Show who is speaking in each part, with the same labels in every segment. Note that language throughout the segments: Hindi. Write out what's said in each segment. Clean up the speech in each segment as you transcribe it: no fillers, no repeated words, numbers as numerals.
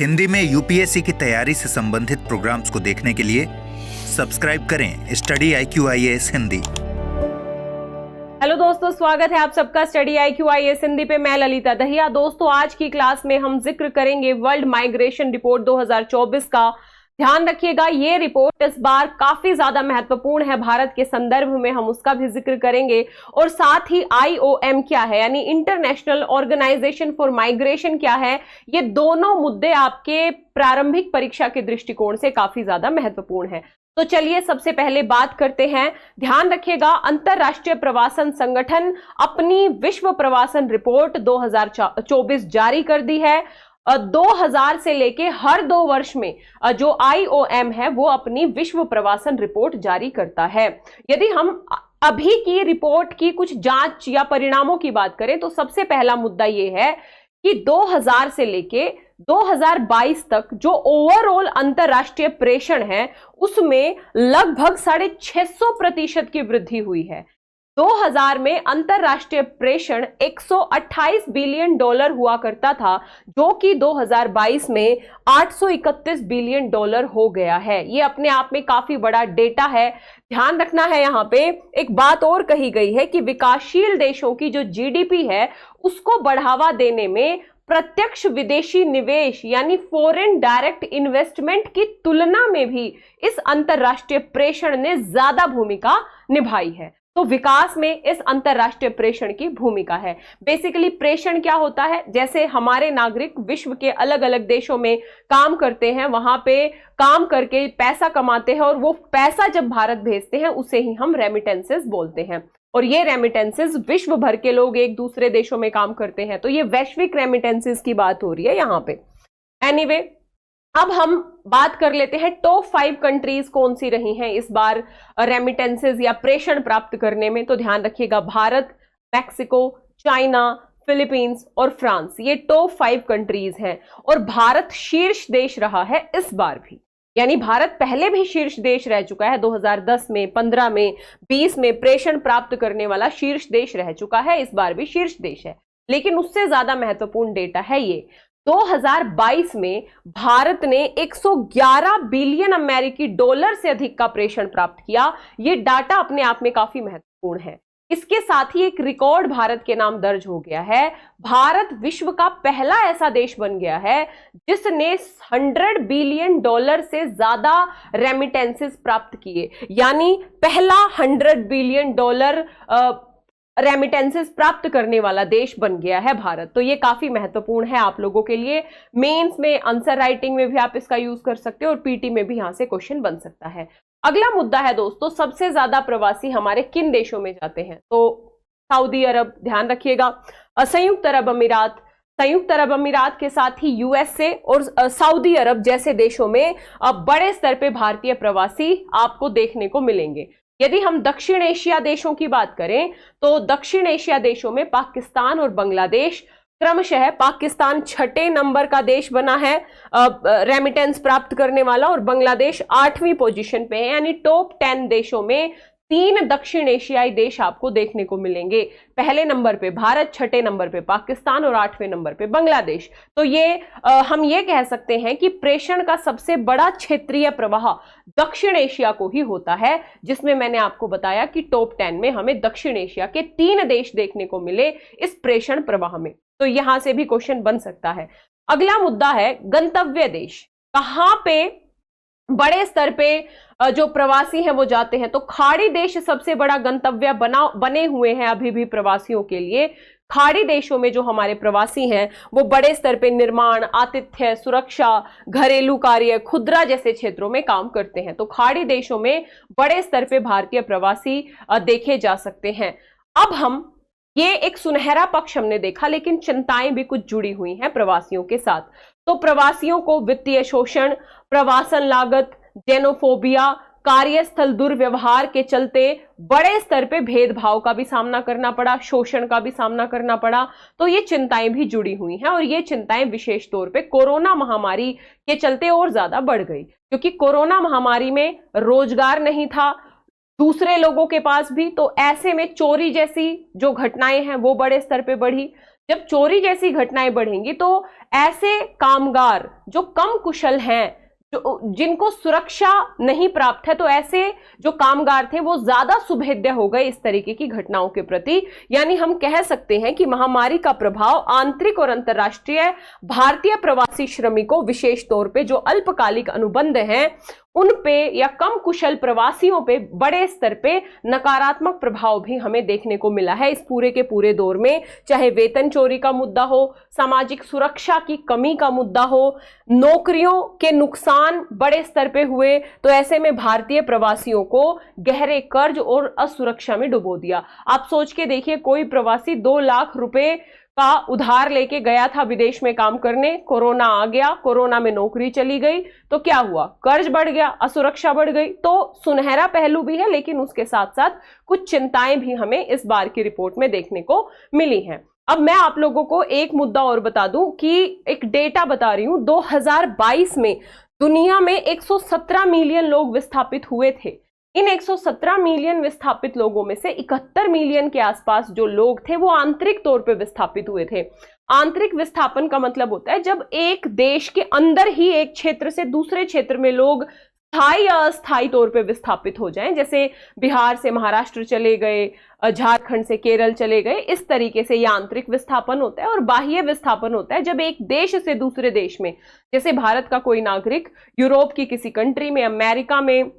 Speaker 1: हिंदी में यूपीएससी की तैयारी से संबंधित प्रोग्राम्स को देखने के लिए सब्सक्राइब करें study IQ IAS Hindi.
Speaker 2: Hello दोस्तों, स्वागत है आप सबका स्टडी IQ IAS हिंदी पे। मैं ललिता दहिया। दोस्तों, आज की क्लास में हम जिक्र करेंगे वर्ल्ड माइग्रेशन रिपोर्ट 2024 का। ध्यान रखिएगा, ये रिपोर्ट इस बार काफी ज्यादा महत्वपूर्ण है भारत के संदर्भ में, हम उसका भी जिक्र करेंगे। और साथ ही IOM क्या है, यानी इंटरनेशनल ऑर्गेनाइजेशन फॉर माइग्रेशन क्या है, ये दोनों मुद्दे आपके प्रारंभिक परीक्षा के दृष्टिकोण से काफी ज्यादा महत्वपूर्ण है। तो चलिए सबसे पहले बात करते हैं। ध्यान रखिएगा, अंतरराष्ट्रीय प्रवासन संगठन अपनी विश्व प्रवासन रिपोर्ट 2024 जारी कर दी है। 2000 से लेके हर 2 वर्ष में जो IOM है वो अपनी विश्व प्रवासन रिपोर्ट जारी करता है। यदि हम अभी की रिपोर्ट की कुछ जांच या परिणामों की बात करें तो सबसे पहला मुद्दा ये है कि 2000 से लेके 2022 तक जो ओवरऑल अंतरराष्ट्रीय प्रेषण है उसमें लगभग 650% की वृद्धि हुई है। 2000 में अंतरराष्ट्रीय प्रेषण $128 बिलियन हुआ करता था, जो कि 2022 में $831 बिलियन हो गया है। ये अपने आप में काफी बड़ा डेटा है। ध्यान रखना है, यहाँ पे एक बात और कही गई है कि विकासशील देशों की जो GDP है उसको बढ़ावा देने में प्रत्यक्ष विदेशी निवेश यानी फॉरेन डायरेक्ट इन्वेस्टमेंट की तुलना में भी इस अंतरराष्ट्रीय प्रेषण ने ज्यादा भूमिका निभाई है। तो विकास में इस अंतरराष्ट्रीय प्रेषण की भूमिका है। बेसिकली प्रेषण क्या होता है, जैसे हमारे नागरिक विश्व के अलग अलग देशों में काम करते हैं, वहां पे काम करके पैसा कमाते हैं और वो पैसा जब भारत भेजते हैं उसे ही हम रेमिटेंसेस बोलते हैं। और ये रेमिटेंसेस विश्व भर के लोग एक दूसरे देशों में काम करते हैं, तो ये वैश्विक रेमिटेंसेस की बात हो रही है यहाँ पे। एनीवे, अब हम बात कर लेते हैं टॉप 5 कंट्रीज कौन सी रही हैं इस बार रेमिटेंसेस या प्रेषण प्राप्त करने में। तो ध्यान रखिएगा, भारत, मैक्सिको, चाइना, फिलीपींस और फ्रांस, ये टॉप 5 कंट्रीज हैं। और भारत शीर्ष देश रहा है इस बार भी, यानी भारत पहले भी शीर्ष देश रह चुका है। 2010 में, 15 में, 20 में प्रेषण प्राप्त करने वाला शीर्ष देश रह चुका है, इस बार भी शीर्ष देश है। लेकिन उससे ज्यादा महत्वपूर्ण डेटा है ये, 2022 में भारत ने 111 बिलियन अमेरिकी डॉलर से अधिक का प्रेषण प्राप्त किया। ये डाटा अपने आप में काफी महत्वपूर्ण है। इसके साथ ही एक रिकॉर्ड भारत के नाम दर्ज हो गया है। भारत विश्व का पहला ऐसा देश बन गया है जिसने 100 बिलियन डॉलर से ज्यादा रेमिटेंसेस प्राप्त किए, यानी पहला 100 बिलियन डॉलर रेमिटेंसेस प्राप्त करने वाला देश बन गया है भारत। तो ये काफी महत्वपूर्ण है आप लोगों के लिए। मेंस में, आंसर राइटिंग में भी आप इसका यूज कर सकते हो और पीटी में भी यहां से क्वेश्चन बन सकता है। अगला मुद्दा है दोस्तों, सबसे ज्यादा प्रवासी हमारे किन देशों में जाते हैं। तो सऊदी अरब, ध्यान रखिएगा, संयुक्त अरब अमीरात, संयुक्त अरब अमीरात के साथ ही USA और सऊदी अरब जैसे देशों में बड़े स्तर पे भारतीय प्रवासी आपको देखने को मिलेंगे। यदि हम दक्षिण एशिया देशों की बात करें तो दक्षिण एशिया देशों में पाकिस्तान और बांग्लादेश क्रमशः, पाकिस्तान 6ठे नंबर का देश बना है रेमिटेंस प्राप्त करने वाला और बांग्लादेश 8वीं पोजीशन पे है, यानी टॉप 10 देशों में 3 दक्षिण एशियाई देश आपको देखने को मिलेंगे। पहले नंबर पे भारत, 6ठे नंबर पे पाकिस्तान और 8वें नंबर पे बांग्लादेश। तो ये हम ये कह सकते हैं कि प्रेषण का सबसे बड़ा क्षेत्रीय प्रवाह दक्षिण एशिया को ही होता है, जिसमें मैंने आपको बताया कि टॉप 10 में हमें दक्षिण एशिया के 3 देश देखने को मिले इस प्रेषण प्रवाह में। तो यहां से भी क्वेश्चन बन सकता है। अगला मुद्दा है गंतव्य देश, कहां पे बड़े स्तर पे जो प्रवासी हैं वो जाते हैं। तो खाड़ी देश सबसे बड़ा गंतव्य बने हुए हैं अभी भी प्रवासियों के लिए। खाड़ी देशों में जो हमारे प्रवासी हैं वो बड़े स्तर पे निर्माण, आतिथ्य, सुरक्षा, घरेलू कार्य, खुदरा जैसे क्षेत्रों में काम करते हैं। तो खाड़ी देशों में बड़े स्तर पे भारतीय प्रवासी देखे जा सकते हैं। अब हम ये एक सुनहरा पक्ष हमने देखा, लेकिन चिंताएं भी कुछ जुड़ी हुई हैं प्रवासियों के साथ। तो प्रवासियों को वित्तीय शोषण, प्रवासन लागत, जेनोफोबिया, कार्यस्थल दुर्व्यवहार के चलते बड़े स्तर पे भेदभाव का भी सामना करना पड़ा, शोषण का भी सामना करना पड़ा। तो ये चिंताएं भी जुड़ी हुई हैं और ये चिंताएं विशेष तौर पे कोरोना महामारी के चलते और ज्यादा बढ़ गई, क्योंकि कोरोना महामारी में रोजगार नहीं था दूसरे लोगों के पास भी, तो ऐसे में चोरी जैसी जो घटनाएं हैं वो बड़े स्तर पे बढ़ी। जब चोरी जैसी घटनाएं बढ़ेंगी तो ऐसे कामगार जो कम कुशल हैं, जिनको सुरक्षा नहीं प्राप्त है, तो ऐसे जो कामगार थे वो ज्यादा सुभेद्य हो गए इस तरीके की घटनाओं के प्रति। यानी हम कह सकते हैं कि महामारी का प्रभाव आंतरिक और अंतर्राष्ट्रीय भारतीय प्रवासी श्रमिकों, विशेष तौर पे जो अल्पकालिक अनुबंध हैं उन पे या कम कुशल प्रवासियों पे बड़े स्तर पे नकारात्मक प्रभाव भी हमें देखने को मिला है इस पूरे के पूरे दौर में। चाहे वेतन चोरी का मुद्दा हो, सामाजिक सुरक्षा की कमी का मुद्दा हो, नौकरियों के नुकसान बड़े स्तर पे हुए, तो ऐसे में भारतीय प्रवासियों को गहरे कर्ज और असुरक्षा में डुबो दिया। आप सोच के देखिए, कोई प्रवासी 2 लाख रुपए का उधार लेके गया था विदेश में काम करने, कोरोना आ गया, कोरोना में नौकरी चली गई, तो क्या हुआ? कर्ज बढ़ गया, असुरक्षा बढ़ गई। तो सुनहरा पहलू भी है, लेकिन उसके साथ साथ कुछ चिंताएं भी हमें इस बार की रिपोर्ट में देखने को मिली हैं। अब मैं आप लोगों को एक मुद्दा और बता दूं कि एक डेटा बता रही हूं, 2022 में दुनिया में 117 मिलियन लोग विस्थापित हुए थे। इन 117 मिलियन विस्थापित लोगों में से 71 मिलियन के आसपास जो लोग थे वो आंतरिक तौर पे विस्थापित हुए थे। आंतरिक विस्थापन का मतलब होता है जब एक देश के अंदर ही एक क्षेत्र से दूसरे क्षेत्र में लोग स्थायी या अस्थायी तौर पे विस्थापित हो जाएं, जैसे बिहार से महाराष्ट्र चले गए, झारखंड से केरल चले गए, इस तरीके से यह आंतरिक विस्थापन होता है। और बाह्य विस्थापन होता है जब एक देश से दूसरे देश में, जैसे भारत का कोई नागरिक यूरोप की किसी कंट्री में, अमेरिका में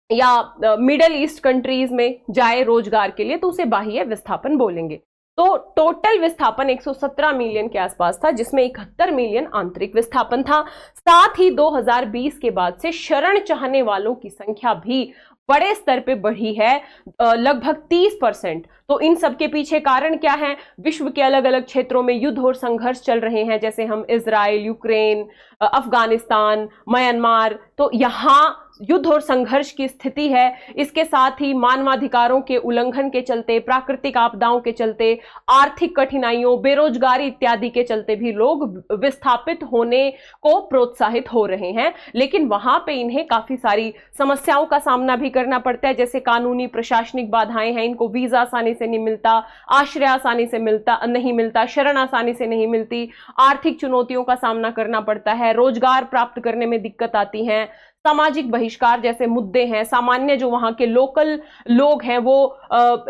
Speaker 2: या मिडल ईस्ट कंट्रीज में जाए रोजगार के लिए, तो उसे बाह्य विस्थापन बोलेंगे। तो टोटल विस्थापन 117 मिलियन के आसपास था, जिसमें 71 मिलियन आंतरिक विस्थापन था। साथ ही 2020 के बाद से शरण चाहने वालों की संख्या भी बड़े स्तर पे बढ़ी है, लगभग 30%। तो इन सब के पीछे कारण क्या है? विश्व के अलग अलग क्षेत्रों में युद्ध और संघर्ष चल रहे हैं, जैसे हम इजराइल, यूक्रेन, अफगानिस्तान, म्यांमार, तो यहाँ युद्ध और संघर्ष की स्थिति है। इसके साथ ही मानवाधिकारों के उल्लंघन के चलते, प्राकृतिक आपदाओं के चलते, आर्थिक कठिनाइयों, बेरोजगारी इत्यादि के चलते भी लोग विस्थापित होने को प्रोत्साहित हो रहे हैं। लेकिन वहां पे इन्हें काफी सारी समस्याओं का सामना भी करना पड़ता है, जैसे कानूनी प्रशासनिक बाधाएं हैं, इनको वीजा आसानी से नहीं मिलता, आश्रय आसानी से नहीं मिलता, शरण आसानी से नहीं मिलती, आर्थिक चुनौतियों का सामना करना पड़ता है, रोजगार प्राप्त करने में दिक्कत आती है, सामाजिक बहिष्कार जैसे मुद्दे हैं, सामान्य जो वहां के लोकल लोग हैं वो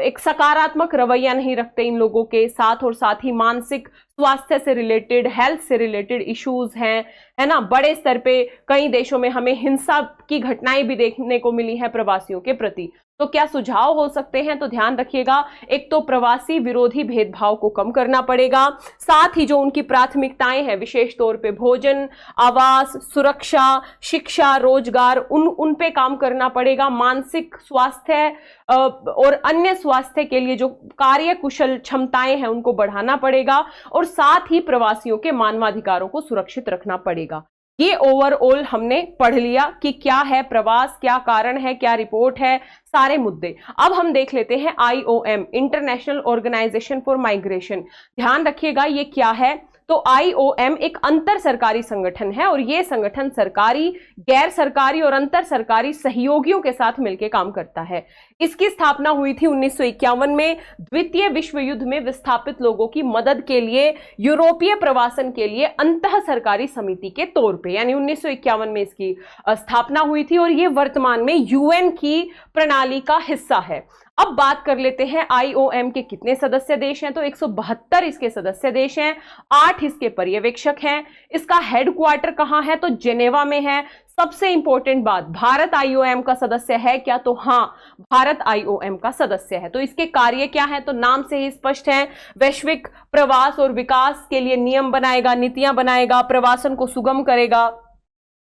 Speaker 2: एक सकारात्मक रवैया नहीं रखते इन लोगों के साथ, और साथ ही मानसिक स्वास्थ्य से रिलेटेड, हेल्थ से रिलेटेड इश्यूज हैं, है ना। बड़े स्तर पे कई देशों में हमें हिंसा की घटनाएं भी देखने को मिली है प्रवासियों के प्रति। तो क्या सुझाव हो सकते हैं? तो ध्यान रखिएगा, एक तो प्रवासी विरोधी भेदभाव को कम करना पड़ेगा, साथ ही जो उनकी प्राथमिकताएं हैं, विशेष तौर पे भोजन, आवास, सुरक्षा, शिक्षा, रोजगार, उन पे काम करना पड़ेगा। मानसिक स्वास्थ्य और अन्य स्वास्थ्य के लिए जो कार्य कुशल क्षमताएं हैं उनको बढ़ाना पड़ेगा, और साथ ही प्रवासियों के मानवाधिकारों को सुरक्षित रखना पड़ेगा। ये ओवरऑल हमने पढ़ लिया कि क्या है प्रवास, क्या कारण है, क्या रिपोर्ट है, सारे मुद्दे। अब हम देख लेते हैं IOM, International Organization for Migration. ध्यान रखिएगा ये क्या है। तो IOM एक अंतर सरकारी संगठन है, और ये संगठन सरकारी, गैर सरकारी और अंतर सरकारी सहयोगियों के साथ मिलकर काम करता है। इसकी स्थापना हुई थी 1951 में, द्वितीय विश्व युद्ध में विस्थापित लोगों की मदद के लिए, यूरोपीय प्रवासन के लिए अंतः सरकारी समिति के तौर पे, यानी 1951 में इसकी स्थापना हुई थी, और ये वर्तमान में UN की प्रणाली का हिस्सा है। अब बात कर लेते हैं IOM के कितने सदस्य देश हैं। तो 172 इसके सदस्य देश हैं, 8 इसके पर्यवेक्षक हैं। इसका हेडक्वार्टर कहां है? तो जेनेवा में है। सबसे इंपॉर्टेंट बात, भारत IOM का सदस्य है क्या? तो हाँ, भारत IOM का सदस्य है। तो इसके कार्य क्या है? तो नाम से ही स्पष्ट है, वैश्विक प्रवास और विकास के लिए नियम बनाएगा, नीतियां बनाएगा, प्रवासन को सुगम करेगा,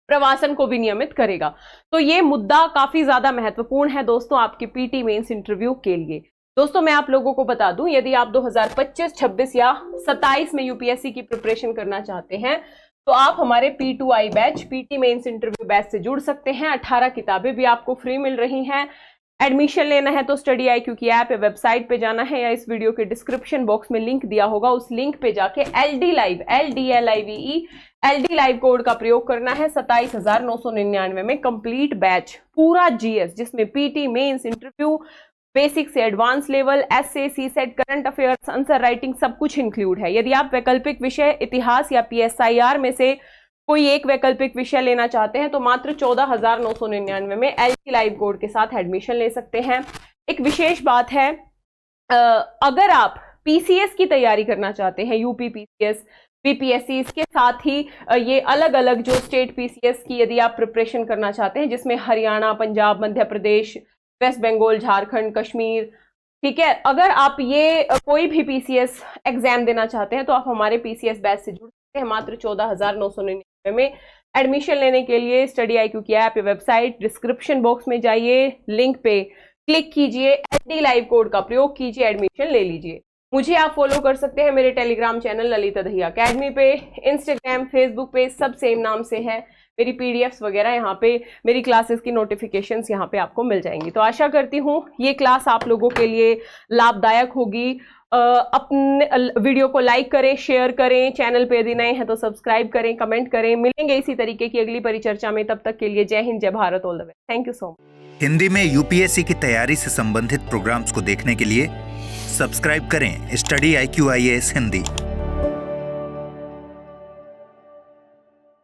Speaker 2: प्रवासन को विनियमित करेगा। तो ये मुद्दा काफी ज्यादा महत्वपूर्ण है दोस्तों आपके PT मेंस इंटरव्यू के लिए। दोस्तों मैं आप लोगों को बता दूं, यदि आप 2025, 26 या 27 में UPSC की प्रिपरेशन करना चाहते हैं तो आप हमारे P2I batch, PT mains interview batch से जुड़ सकते हैं। 18 किताबें भी आपको फ्री मिल रही हैं। एडमिशन लेना है तो स्टडी IQ की ऐप या वेबसाइट पे जाना है, या इस वीडियो के डिस्क्रिप्शन बॉक्स में लिंक दिया होगा, उस लिंक पे जाके LD Live, LDLIVE, LD Live code का प्रयोग करना है। 27,999 में कंप्लीट बैच, पूरा GS, जिसमें PT मेंस इंटरव्यू, बेसिक से advance level, SA, CSAT, current affairs, answer writing सब कुछ इंक्लूड है। यदि आप वैकल्पिक विषय इतिहास या पीएसआईआर में से कोई एक वैकल्पिक विषय लेना चाहते हैं तो मात्र 14,999 में एलटी लाइव कोड के साथ एडमिशन ले सकते हैं। एक विशेष बात है, अगर आप पीसीएस की तैयारी करना चाहते हैं, यूपी पीसीएस, बीपीएससी, इसके साथ ही ये अलग अलग जो स्टेट पीसीएस की यदि आप प्रिपरेशन करना चाहते हैं, जिसमें हरियाणा, पंजाब, मध्य प्रदेश, वेस्ट बंगाल, झारखंड, कश्मीर, ठीक है, अगर आप ये कोई भी पीसीएस एग्जाम देना चाहते हैं तो आप हमारे पीसीएस बैच से जुड़ सकते हैं। मात्र 14,999 में एडमिशन लेने के लिए स्टडी IQ की ऐप या वेबसाइट, डिस्क्रिप्शन बॉक्स में जाइए, लिंक पे क्लिक कीजिए, एलटी लाइव कोड का प्रयोग कीजिए, एडमिशन ले लीजिए। मुझे आप फॉलो कर सकते हैं मेरे Telegram channel Lalita Dahiya academy पे, इंस्टाग्राम, फेसबुक पे, सब सेम नाम से है। मेरी पीडीएफ्स वगैरह यहाँ पे, मेरी क्लासेस की नोटिफिकेशंस यहाँ पे आपको मिल जाएंगी। तो आशा करती हूँ ये क्लास आप लोगों के लिए लाभदायक होगी। अपने वीडियो को लाइक करें, शेयर करें, चैनल पे यदि नए हैं तो सब्सक्राइब करें, कमेंट करें। मिलेंगे इसी तरीके की अगली परिचर्चा में, तब तक के लिए जय हिंद, जय Bharat, all the best. Thank you so much.
Speaker 1: Hindi में यूपीएससी की तैयारी से संबंधित प्रोग्राम्स को देखने के लिए सब्सक्राइब करें स्टडी IQ IAS हिंदी।